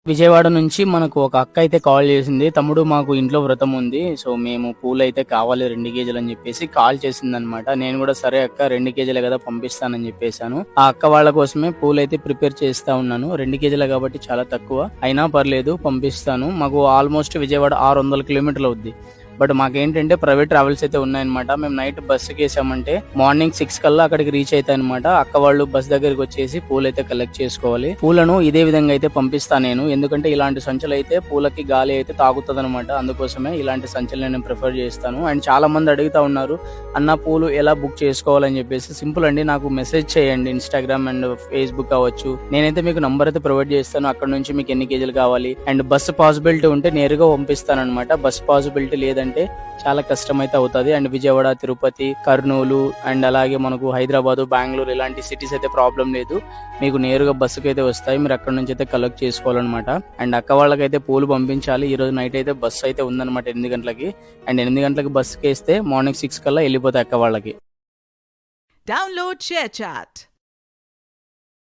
విజయవాడ నుంచి మనకు ఒక అక్క అయితే కాల్ చేసింది. తమ్ముడు మాకు ఇంట్లో వ్రతం ఉంది, సో మేము పూలు అయితే కావాలి 2 కేజీలు అని చెప్పేసి కాల్ చేసింది అనమాట. నేను కూడా సరే అక్క 2 కేజీలే కదా పంపిస్తానని చెప్పేశాను. ఆ అక్క వాళ్ళ కోసమే పూలు అయితే ప్రిపేర్ చేస్తా ఉన్నాను. 2 కేజీలే కాబట్టి చాలా తక్కువ అయినా పర్లేదు పంపిస్తాను. మాకు ఆల్మోస్ట్ విజయవాడ 600 కిలోమీటర్లు అవుద్ది. బట్ మాకేంటంటే ప్రైవేట్ ట్రావెల్స్ అయితే ఉన్నాయన్నమాట. మేము నైట్ బస్సుకి వేసామంటే మార్నింగ్ 6 కల్లా అక్కడికి రీచ్ అవుతాయి అనమాట. అక్క వాళ్ళు బస్ దగ్గరికి వచ్చేసి పూలు అయితే కలెక్ట్ చేసుకోవాలి. పూలను ఇదే విధంగా అయితే పంపిస్తాను నేను, ఎందుకంటే ఇలాంటి సంచులు అయితే పూలకి గాలి అయితే తాగుతుంది అనమాట. అందుకోసమే ఇలాంటి సంచులు నేను ప్రిఫర్ చేస్తాను. అండ్ చాలా మంది అడుగుతా ఉన్నారు, అన్న పూలు ఎలా బుక్ చేసుకోవాలని చెప్పేసి. సింపుల్ అండి, నాకు మెసేజ్ చేయండి ఇన్స్టాగ్రామ్ అండ్ ఫేస్బుక్ కావచ్చు. నేనైతే మీకు నంబర్ అయితే ప్రొవైడ్ చేస్తాను. అక్కడ నుంచి మీకు ఎన్ని కేజీలు కావాలి అండ్ బస్సు పాసిబిలిటీ ఉంటే నేరుగా పంపిస్తాను అనమాట. బస్ పాసిబిలిటీ లేదంటే చాలా కష్టం అయితే అవుతుంది. అండ్ విజయవాడ, తిరుపతి, కర్నూలు అండ్ అలాగే మనకు హైదరాబాద్, బెంగళూరు ఇలాంటి సిటీస్ అయితే ప్రాబ్లం లేదు. మీకు నేరుగా బస్సుకి అయితే వస్తాయి. మీరు అక్కడ నుంచి అయితే కలెక్ట్ చేసుకోవాలన్నమాట. అండ్ అక్క వాళ్ళకైతే పూలు పంపించాలి. ఈ రోజు నైట్ అయితే బస్సు అయితే ఉందన్నమాట 8 గంటలకి. అండ్ 8 గంటలకి బస్సుకి వేస్తే మార్నింగ్ 6 కల్లా వెళ్ళిపోతాయి అక్క వాళ్ళకి. Download ShareChat.